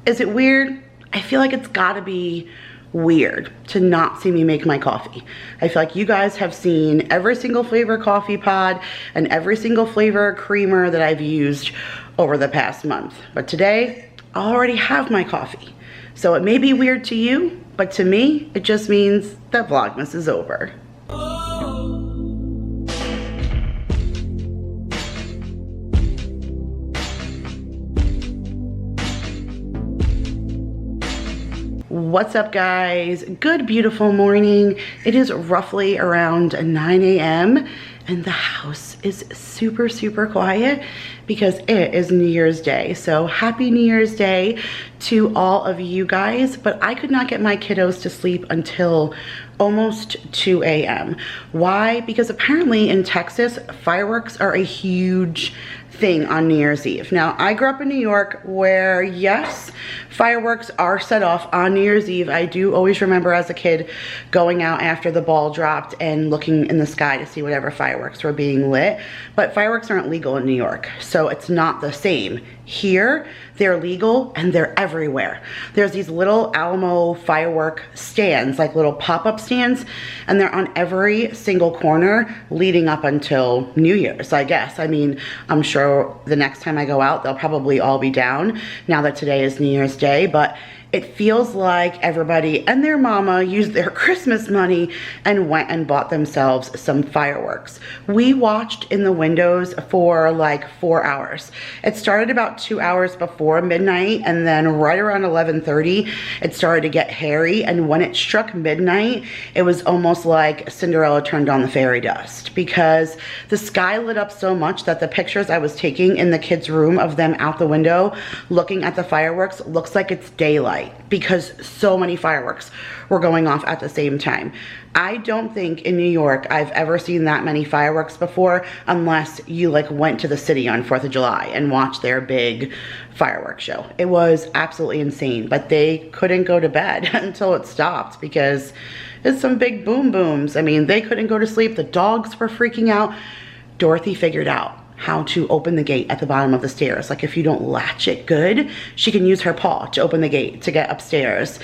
Is it weird? I feel like it's gotta be weird to not see me make my coffee. I feel like you guys have seen every single flavor coffee pod and every single flavor creamer that I've used over the past month. But today, I already have my coffee. So it may be weird to you, but to me, it just means that Vlogmas is over. What's up, guys? Good beautiful morning. It is roughly around 9 a.m. and the house is super quiet because it is New Year's Day. So happy New Year's Day to all of you guys. But I could not get my kiddos to sleep until almost 2 a.m. Why? Because apparently in Texas, fireworks are a huge thing on New Year's Eve. Now, I grew up in New York where, yes, fireworks are set off on New Year's Eve. I do always remember as a kid going out after the ball dropped and looking in the sky to see whatever fireworks were being lit. But fireworks aren't legal in New York, so it's not the same. Here, they're legal and they're everywhere. There's these little Alamo firework stands, like little pop-up stands, and they're on every single corner leading up until New Year's, I guess. I mean, I'm sure the next time I go out, they'll probably all be down now that today is New Year's Day, but it feels like everybody and their mama used their Christmas money and went and bought themselves some fireworks. We watched in the windows for like 4 hours. It started about 2 hours before midnight, and then right around 11:30, it started to get hairy, and when it struck midnight, it was almost like Cinderella turned on the fairy dust because the sky lit up so much that the pictures I was taking in the kids' room of them out the window looking at the fireworks looks like it's daylight, because so many fireworks were going off at the same time. I don't think in New York I've ever seen that many fireworks before, unless you like went to the city on 4th of July and watched their big fireworks show. It was absolutely insane, but they couldn't go to bed until it stopped because it's some big boom booms. I mean, they couldn't go to sleep. The dogs were freaking out. Dorothy figured out how to open the gate at the bottom of the stairs. Like, if you don't latch it good, she can use her paw to open the gate to get upstairs.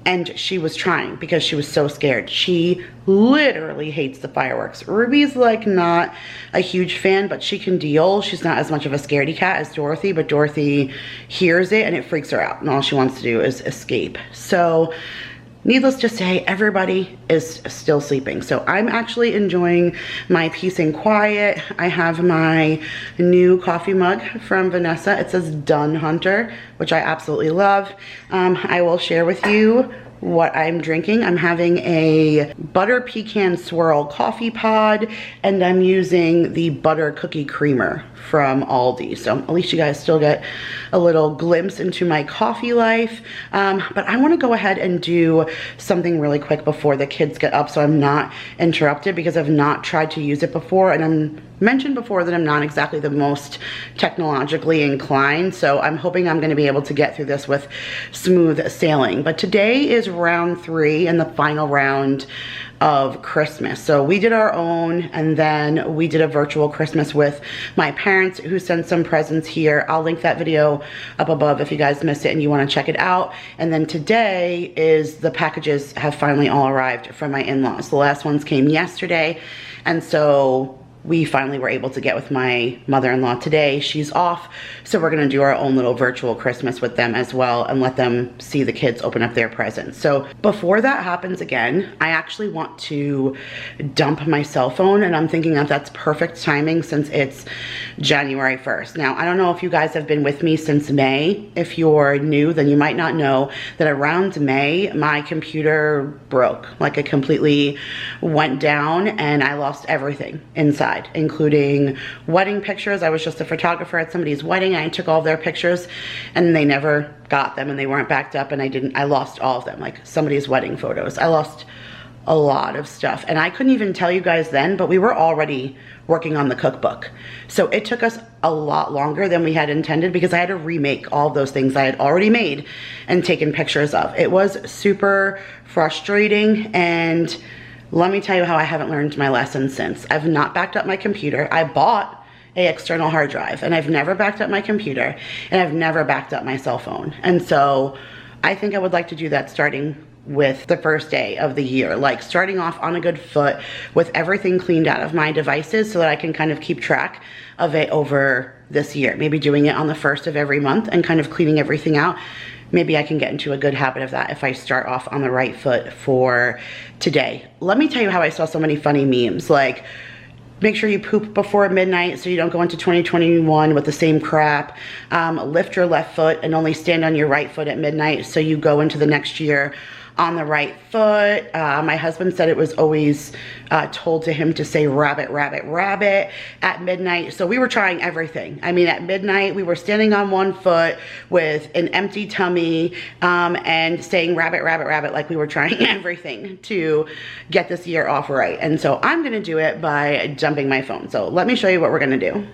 And she was trying because she was so scared. She literally hates the fireworks. Ruby's like not a huge fan, but she can deal. She's not as much of a scaredy cat as Dorothy, but Dorothy hears it and it freaks her out, and all she wants to do is escape. So needless to say, everybody is still sleeping. So I'm actually enjoying my peace and quiet. I have my new coffee mug from Vanessa. It says Dun Hunter, which I absolutely love. I will share with you what I'm drinking. I'm having a butter pecan swirl coffee pod, and I'm using the butter cookie creamer from Aldi. So at least you guys still get a little glimpse into my coffee life. But I want to go ahead and do something really quick before the kids get up so I'm not interrupted, because I've not tried to use it before, and I'm mentioned before that I'm not exactly the most technologically inclined, so I'm hoping I'm going to be able to get through this with smooth sailing. But today is round 3 and the final round of Christmas. So we did our own, and then we did a virtual Christmas with my parents who sent some presents here. I'll link that video up above if you guys missed it and you want to check it out. And then today is the packages have finally all arrived from my in-laws. The last ones came yesterday, and so we finally were able to get with my mother-in-law today. She's off, so we're gonna do our own little virtual Christmas with them as well and let them see the kids open up their presents. So before that happens again, I actually want to dump my cell phone, and I'm thinking that that's perfect timing since it's January 1st. Now, I don't know if you guys have been with me since May. If you're new, then you might not know that around May, my computer broke. Like, it completely went down and I lost everything inside, including wedding pictures. I was just a photographer at somebody's wedding. I took all their pictures and they never got them, and they weren't backed up, and I lost all of them, like somebody's wedding photos. I lost a lot of stuff, and I couldn't even tell you guys then, but we were already working on the cookbook. So it took us a lot longer than we had intended because I had to remake all of those things I had already made and taken pictures of. It was super frustrating, and let me tell you how I haven't learned my lesson since. I've not backed up my computer. I bought a external hard drive, and I've never backed up my computer, and I've never backed up my cell phone. And so I think I would like to do that starting with the first day of the year, like starting off on a good foot with everything cleaned out of my devices so that I can kind of keep track of it over this year. Maybe doing it on the first of every month and kind of cleaning everything out. Maybe I can get into a good habit of that if I start off on the right foot for today. Let me tell you how I saw so many funny memes, like make sure you poop before midnight so you don't go into 2021 with the same crap. Lift your left foot and only stand on your right foot at midnight so you go into the next year on the right foot. My husband said it was always told to him to say rabbit, rabbit, rabbit at midnight. So we were trying everything. I mean, at midnight, we were standing on one foot with an empty tummy and saying rabbit, rabbit, rabbit, like we were trying everything to get this year off right. And so I'm gonna do it by dumping my phone. So let me show you what we're gonna do.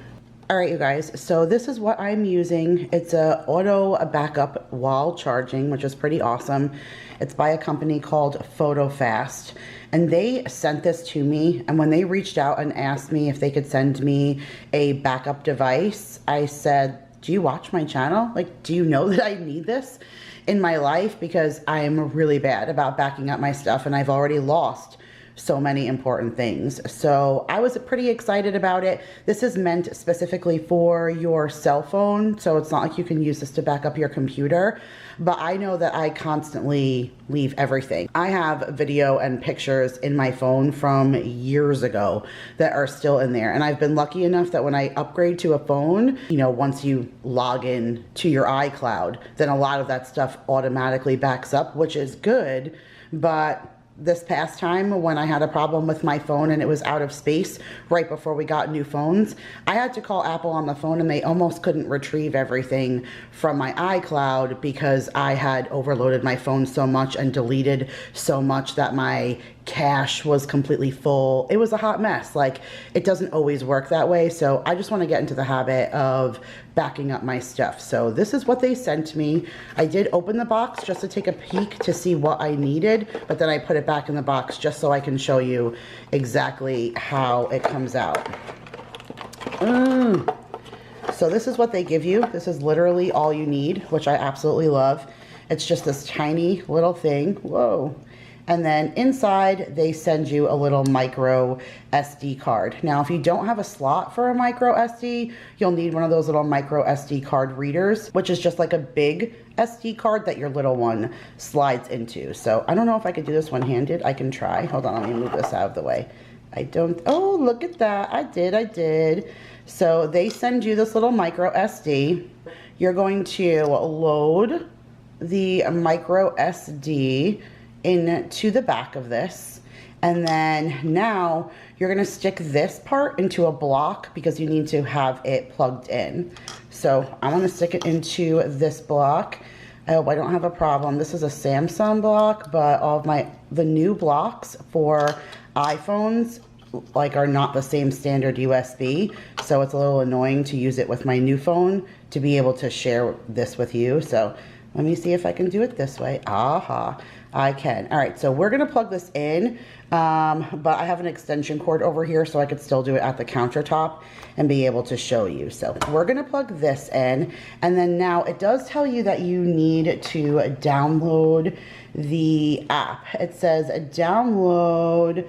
All right, you guys, so this is what I'm using. It's a auto backup while charging, which is pretty awesome. It's by a company called photofast, and they sent this to me. And when they reached out and asked me if they could send me a backup device, I said, do you watch my channel? Like, do you know that I need this in my life? Because I am really bad about backing up my stuff, and I've already lost so many important things. So I was pretty excited about it. This is meant specifically for your cell phone, so it's not like you can use this to back up your computer. But I know that I constantly leave everything. I have video and pictures in my phone from years ago that are still in there. And I've been lucky enough that when I upgrade to a phone, you know, once you log in to your iCloud, then a lot of that stuff automatically backs up, which is good. But this past time when I had a problem with my phone and it was out of space right before we got new phones, I had to call Apple on the phone and they almost couldn't retrieve everything from my iCloud because I had overloaded my phone so much and deleted so much that my cache was completely full. It was a hot mess. Like, it doesn't always work that way. So I just want to get into the habit of backing up my stuff. So this is what they sent me. I did open the box just to take a peek to see what I needed, but then I put it back in the box just so I can show you exactly how it comes out. So this is what they give you. This is literally all you need, which I absolutely love. It's just this tiny little thing. Whoa. And then inside, they send you a little micro SD card. Now, if you don't have a slot for a micro SD, you'll need one of those little micro SD card readers, which is just like a big SD card that your little one slides into. So I don't know if I could do this one-handed. I can try. Hold on, let me move this out of the way. I don't, oh, look at that. I did. So they send you this little micro SD. You're going to load the micro SD into the back of this, and then now you're going to stick this part into a block because you need to have it plugged in. So I want to stick it into this block. I hope I don't have a problem. This is a Samsung block, but all of the new blocks for iPhones like are not the same standard USB, so it's a little annoying to use it with my new phone to be able to share this with you. So let me see if I can do it this way. Aha, I can. All right, so we're gonna plug this in, but I have an extension cord over here so I could still do it at the countertop and be able to show you. So we're gonna plug this in, and then now it does tell you that you need to download the app. It says download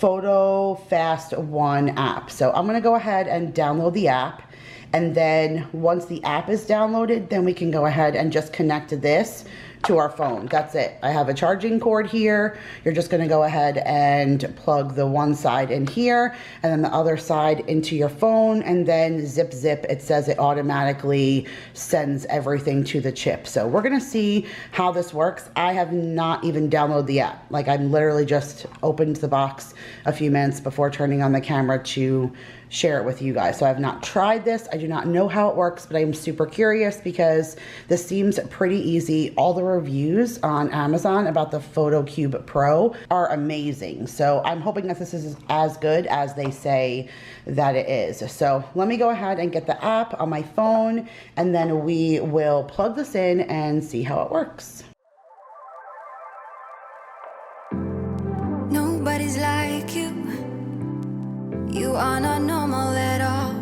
photofast 1 app. So I'm gonna go ahead and download the app. And then once the app is downloaded, then we can go ahead and just connect this to our phone. That's it. I have a charging cord here. You're just gonna go ahead and plug the one side in here and then the other side into your phone, and then zip, it says it automatically sends everything to the chip. So we're gonna see how this works. I have not even downloaded the app. Like, I'm literally just opened the box a few minutes before turning on the camera to share it with you guys. So I've not tried this. I do not know how it works, but I'm super curious because this seems pretty easy. All the reviews on Amazon about the PhotoCube Pro are amazing. So I'm hoping that this is as good as they say that it is. So let me go ahead and get the app on my phone, and then we will plug this in and see how it works. Nobody's like you. You are not normal at all.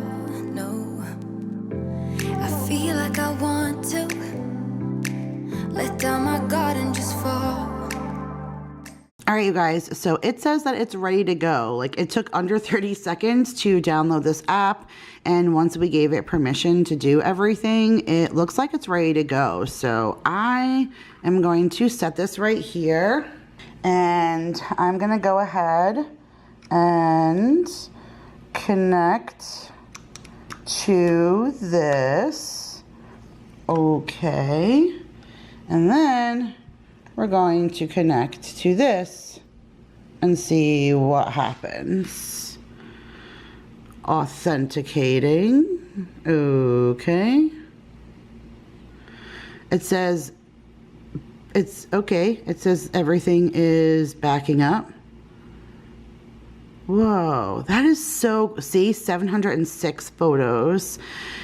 let down my guard and just fall. All right, you guys, so it says that it's ready to go. Like, it took under 30 seconds to download this app, and once we gave it permission to do everything, it looks like it's ready to go. So I am going to set this right here, and I'm gonna go ahead and connect to this. Okay, and then we're going to connect to this and see what happens. Authenticating. Okay. It says it's okay. It says everything is backing up. Whoa, that is so, see, 706 photos.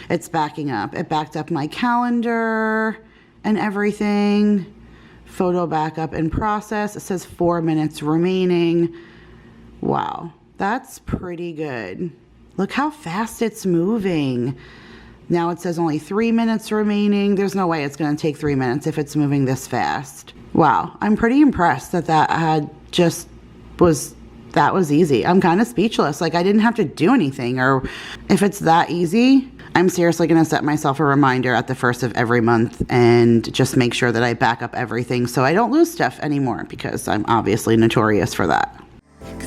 It's backing up. It backed up my calendar and everything. Photo backup in process. It says 4 minutes remaining. Wow, that's pretty good. Look how fast it's moving. Now it says only 3 minutes remaining. There's no way it's gonna take 3 minutes if it's moving this fast. Wow, I'm pretty impressed that that was easy. I'm kind of speechless. Like, I didn't have to do anything, or if it's that easy, I'm seriously going to set myself a reminder at the first of every month and just make sure that I back up everything so I don't lose stuff anymore, because I'm obviously notorious for that.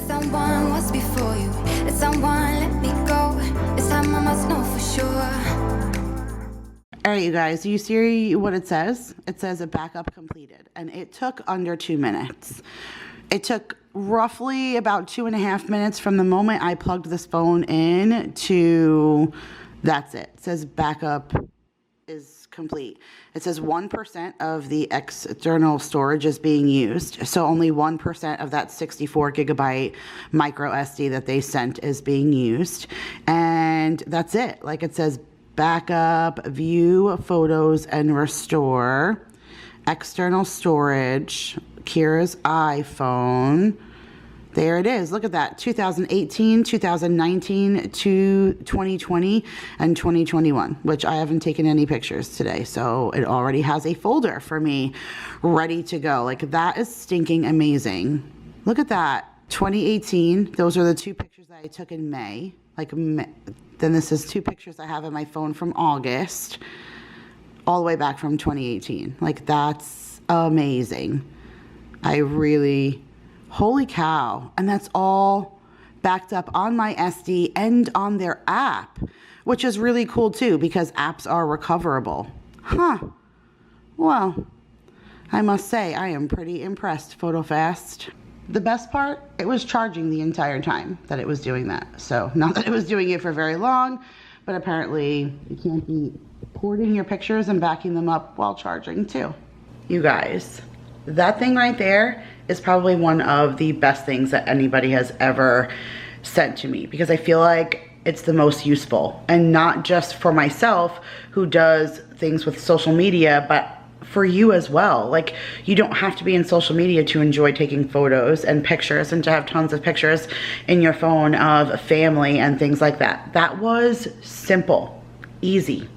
Someone was before you, let someone let me go. This time I must know for sure. All right, you guys, you see what it says? It says a backup completed, and it took under 2 minutes. It took roughly about 2.5 minutes from the moment I plugged this phone in to, that's it. It says backup is complete. It says 1% of the external storage is being used. So only 1% of that 64 gigabyte micro SD that they sent is being used. And that's it. Like, it says backup, view photos and restore, external storage, Kira's iPhone. There it is. Look at that. 2018, 2019, 2020, and 2021, which I haven't taken any pictures today. So it already has a folder for me ready to go. Like, that is stinking amazing. Look at that. 2018. Those are the 2 pictures that I took in May. Then this is 2 pictures I have in my phone from August, all the way back from 2018. Like, that's amazing. I really, holy cow. And that's all backed up on my SD and on their app, which is really cool too, because apps are recoverable. Huh. Well, I must say I am pretty impressed, photofast. The best part, it was charging the entire time that it was doing that. So not that it was doing it for very long, but apparently you can't be porting your pictures and backing them up while charging too. You guys, that thing right there is probably one of the best things that anybody has ever sent to me, because I feel like it's the most useful, and not just for myself who does things with social media, but for you as well. Like, you don't have to be in social media to enjoy taking photos and pictures and to have tons of pictures in your phone of family and things like that. That was simple, easy,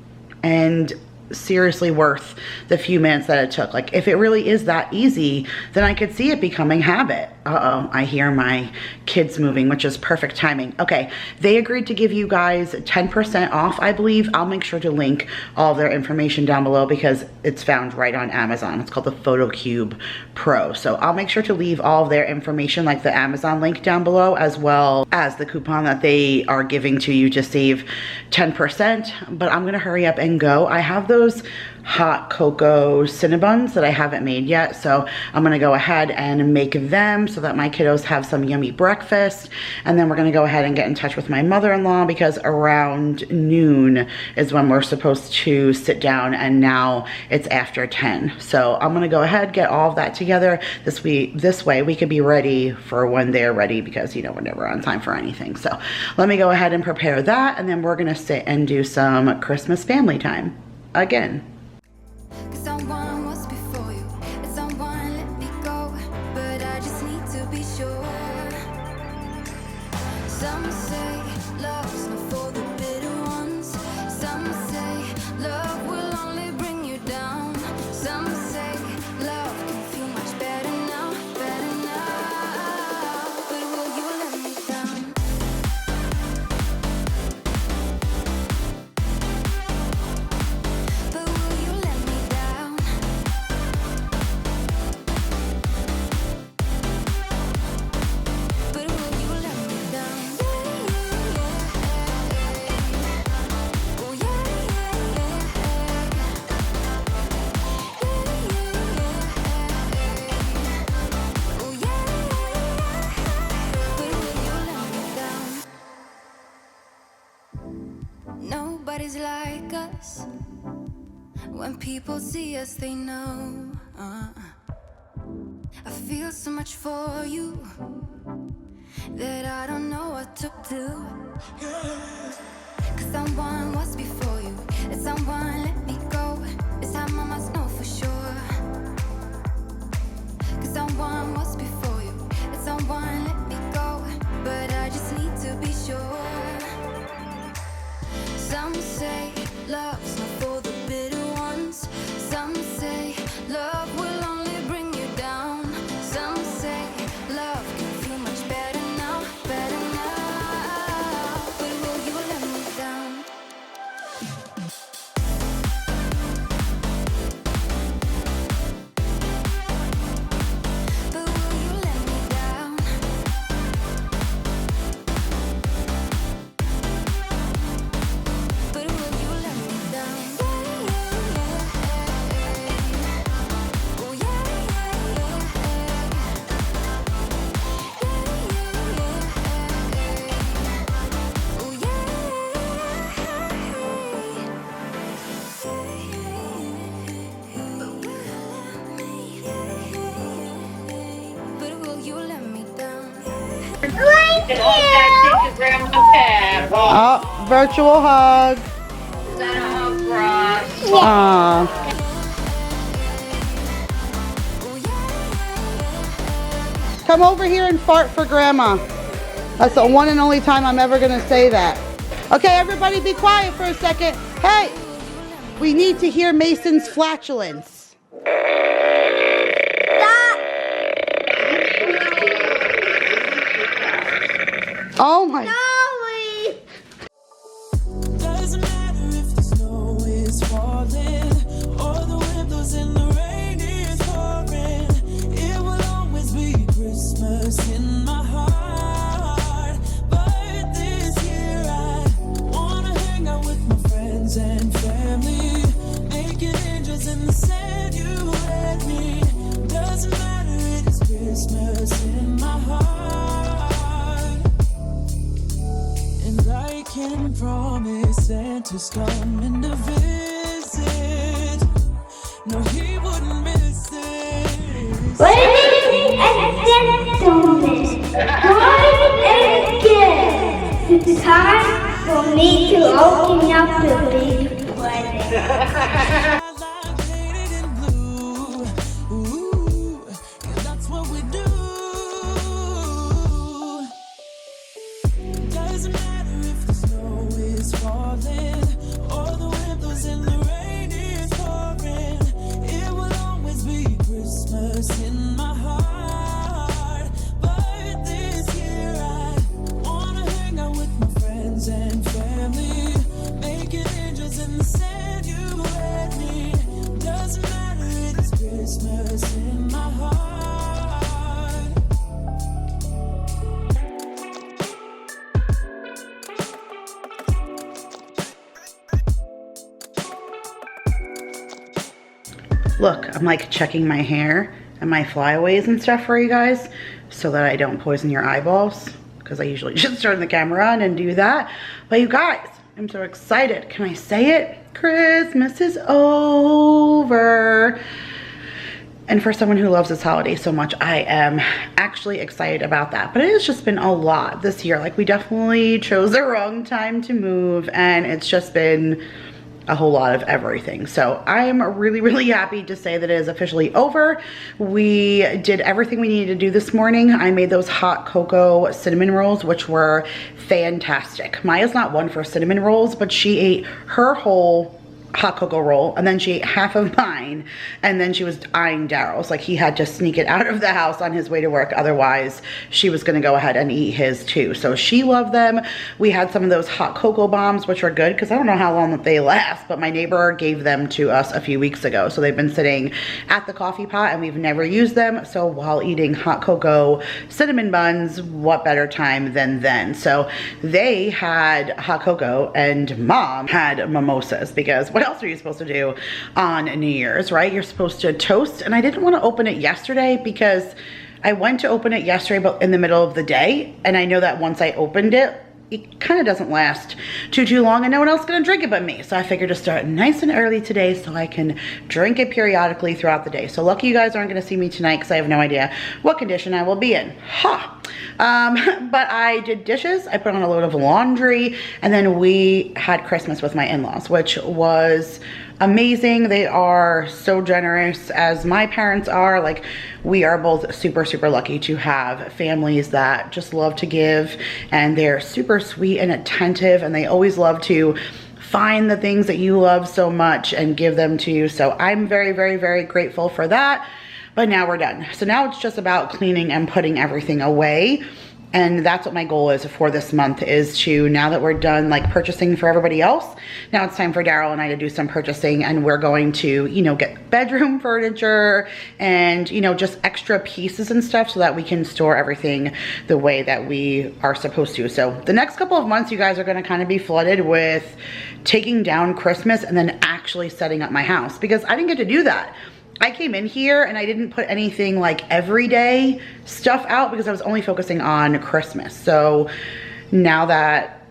and seriously worth the few minutes that it took. Like, if it really is that easy, then I could see it becoming habit. Uh-oh, I hear my kids moving, which is perfect timing. Okay, they agreed to give you guys 10% off, I believe. I'll make sure to link all of their information down below, because it's found right on Amazon. It's called the PhotoCube Pro. So I'll make sure to leave all of their information, like the Amazon link down below, as well as the coupon that they are giving to you to save 10%. But I'm gonna hurry up and go. I have those hot cocoa Cinnabons that I haven't made yet, so I'm gonna go ahead and make them so that my kiddos have some yummy breakfast. And then we're gonna go ahead and get in touch with my mother-in-law, because around noon is when we're supposed to sit down, and now it's after 10. So I'm gonna go ahead, get all of that together this way we could be ready for when they're ready, because you know, we're never on time for anything. So let me go ahead and prepare that, and then we're gonna sit and do some Christmas family time again. Someone was before you, and someone let me go, but I just need to be sure. Some say love's not for the bitter ones. Some say love will only bring you down. Some say us. When people see us, they know. I feel so much for you that I don't know what to do. Cause someone was before you, and someone let me go. This time I must know for sure. Cause someone was before you, and someone let me go. But I just need to be sure. Some say love's not for the bitter ones. Some say love will only bring you down. Some say love can feel much better now, better now. But will you let me down? But will you let me down? But will you let me down? Oh yeah, oh yeah. But will you let me down? Oh, virtual hug. Aww. Come over here and fart for Grandma. That's the one and only time I'm ever gonna say that. Okay, everybody be quiet for a second. Hey, we need to hear Mason's flatulence. Oh my. Doesn't matter if the snow is falling or the windows in the rain is pouring. It will always be Christmas in my heart. But this year I wanna hang out with my friends and family, making angels in the sand. You and me. Doesn't matter, it is Christmas in my heart. And I can promise Santa's coming to visit. No, he wouldn't miss it. Ladies and gentlemen, boys and girls, it's time for me to open up the big present. Light painted in blue. Ooh, and that's what we do. Doesn't matter if the snow is falling or the windows in the rain is pouring. It will always be Christmas in my heart. But this year I wanna hang out with my friends and family, making angels in the sand. You and me. Doesn't matter, it is Christmas in my heart. Look, I'm like checking my hair and my flyaways and stuff for you guys so that I don't poison your eyeballs, because I usually just turn the camera on and do that. But you guys, I'm so excited. Can I say it? Christmas is over. And for someone who loves this holiday so much, I am actually excited about that. But it has just been a lot this year. Like, we definitely chose the wrong time to move, and it's just been a whole lot of everything. So I'm really, really happy to say that it is officially over. We did everything we needed to do this morning. I made those hot cocoa cinnamon rolls, which were fantastic. Maya's not one for cinnamon rolls, but she ate her whole hot cocoa roll, and then she ate half of mine, and then she was eyeing Daryl's. Like, he had to sneak it out of the house on his way to work, otherwise she was gonna go ahead and eat his too. So she loved them. We had some of those hot cocoa bombs, which are good because I don't know how long that they last, but my neighbor gave them to us a few weeks ago. So they've been sitting at the coffee pot and we've never used them. So while eating hot cocoa cinnamon buns, what better time than then? So they had hot cocoa and Mom had mimosas, because what else are you supposed to do on New Year's, right? You're supposed to toast, and I didn't want to open it yesterday because I went to open it yesterday but in the middle of the day, and I know that once I opened it, it kind of doesn't last too long and no one else is gonna drink it but me. So I figured to start nice and early today so I can drink it periodically throughout the day. So lucky you guys aren't gonna see me tonight because I have no idea what condition I will be in. But I did dishes, I put on a load of laundry, and then we had Christmas with my in-laws, which was amazing. They are so generous, as my parents are. Like, we are both super lucky to have families that just love to give, and they're super sweet and attentive, and they always love to find the things that you love so much and give them to you. So I'm very grateful for that. But now we're done. So now it's just about cleaning and putting everything away. And that's what my goal is for this month, is to, now that we're done like purchasing for everybody else, now it's time for Daryl and I to do some purchasing, and we're going to, you know, get bedroom furniture and, you know, just extra pieces and stuff so that we can store everything the way that we are supposed to. So the next couple of months, you guys are going to kind of be flooded with taking down Christmas and then actually setting up my house, because I didn't get to do that. I came in here and I didn't put anything like everyday stuff out because I was only focusing on Christmas. So now that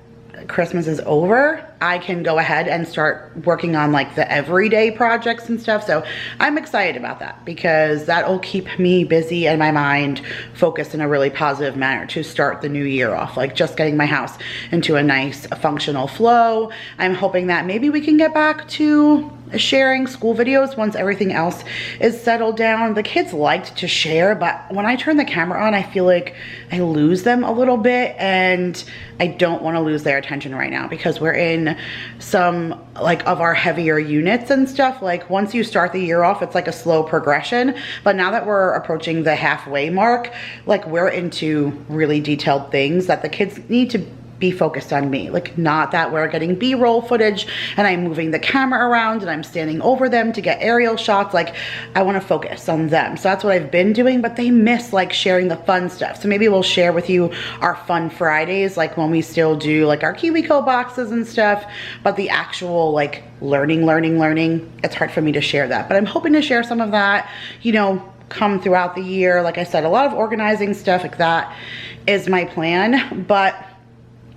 Christmas is over, I can go ahead and start working on like the everyday projects and stuff. So I'm excited about that because that'll keep me busy and my mind focused in a really positive manner to start the new year off, like just getting my house into a nice functional flow. I'm hoping that maybe we can get back to sharing school videos once everything else is settled down. The kids liked to share, but when I turn the camera on, I feel like I lose them a little bit, and I don't want to lose their attention right now because we're in some like of our heavier units and stuff. Like, once you start the year off, it's like a slow progression, but now that we're approaching the halfway mark, like, we're into really detailed things that the kids need to be focused on me. Like, not that we're getting B-roll footage and I'm moving the camera around and I'm standing over them to get aerial shots. Like, I want to focus on them. So that's what I've been doing, but they miss like sharing the fun stuff. So maybe we'll share with you our fun Fridays, like when we still do like our KiwiCo boxes and stuff, but the actual like learning, it's hard for me to share that. But I'm hoping to share some of that, you know, come throughout the year. Like I said, a lot of organizing stuff like that is my plan, but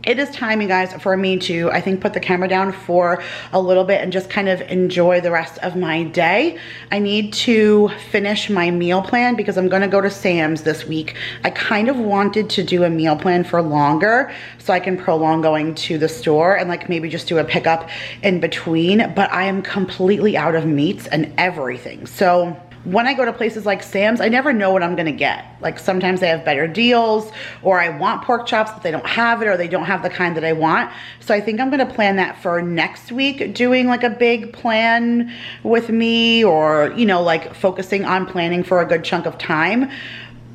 it is time, you guys, for me to, I think, put the camera down for a little bit and just kind of enjoy the rest of my day. I need to finish my meal plan because I'm gonna go to Sam's this week. I kind of wanted to do a meal plan for longer so I can prolong going to the store and like maybe just do a pickup in between, but I am completely out of meats and everything. So when I go to places like Sam's, I never know what I'm gonna get. Like, sometimes they have better deals, or I want pork chops but they don't have it, or they don't have the kind that I want. So I think I'm gonna plan that for next week, doing like a big plan with me, or, you know, like focusing on planning for a good chunk of time.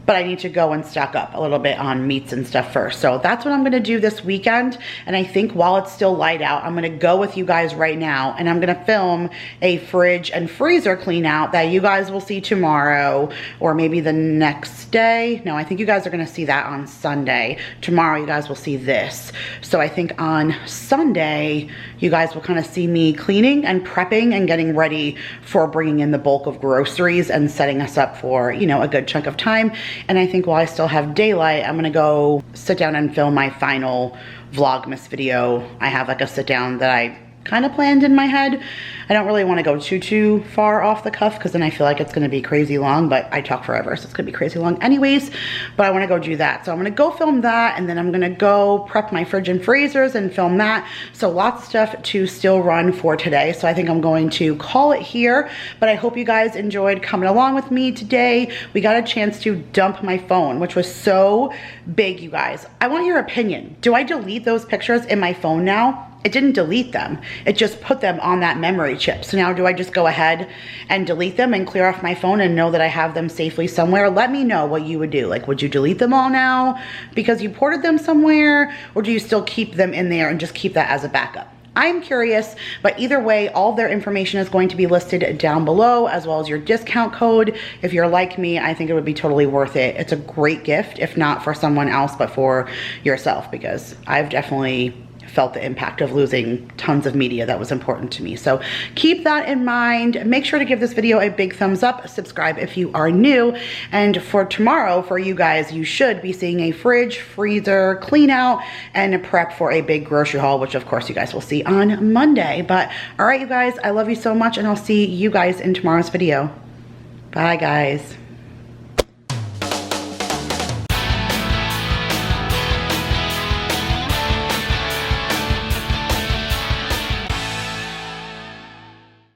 But I need to go and stock up a little bit on meats and stuff first. So that's what I'm gonna do this weekend. And I think while it's still light out, I'm gonna go with you guys right now and I'm gonna film a fridge and freezer clean out that you guys will see tomorrow, or maybe the next day. No, I think you guys are gonna see that on Sunday. Tomorrow you guys will see this. So I think on Sunday, you guys will kind of see me cleaning and prepping and getting ready for bringing in the bulk of groceries and setting us up for, you know, a good chunk of time. And I think while I still have daylight, I'm gonna go sit down and film my final Vlogmas video. I have like a sit down that I kind of planned in my head. I don't really want to go too far off the cuff because then I feel like it's going to be crazy long, but I talk forever, so it's going to be crazy long anyways. But I want to go do that. So I'm going to go film that, and then I'm going to go prep my fridge and freezers and film that. So lots of stuff to still run for today. So I think I'm going to call it here, but I hope you guys enjoyed coming along with me today. We got a chance to dump my phone, which was so big, you guys. I want your opinion. Do I delete those pictures in my phone now? It didn't delete them. It just put them on that memory chip. So now do I just go ahead and delete them and clear off my phone and know that I have them safely somewhere? Let me know what you would do. Like, would you delete them all now because you ported them somewhere? Or do you still keep them in there and just keep that as a backup? I'm curious, but either way, all of their information is going to be listed down below, as well as your discount code. If you're like me, I think it would be totally worth it. It's a great gift, if not for someone else, but for yourself, because I've definitely felt the impact of losing tons of media that was important to me. So keep that in mind. Make sure to give this video a big thumbs up, subscribe if you are new, and for tomorrow, for you guys, you should be seeing a fridge, freezer clean out and a prep for a big grocery haul, which of course you guys will see on Monday. But all right, you guys, I love you so much, and I'll see you guys in tomorrow's video. Bye, guys.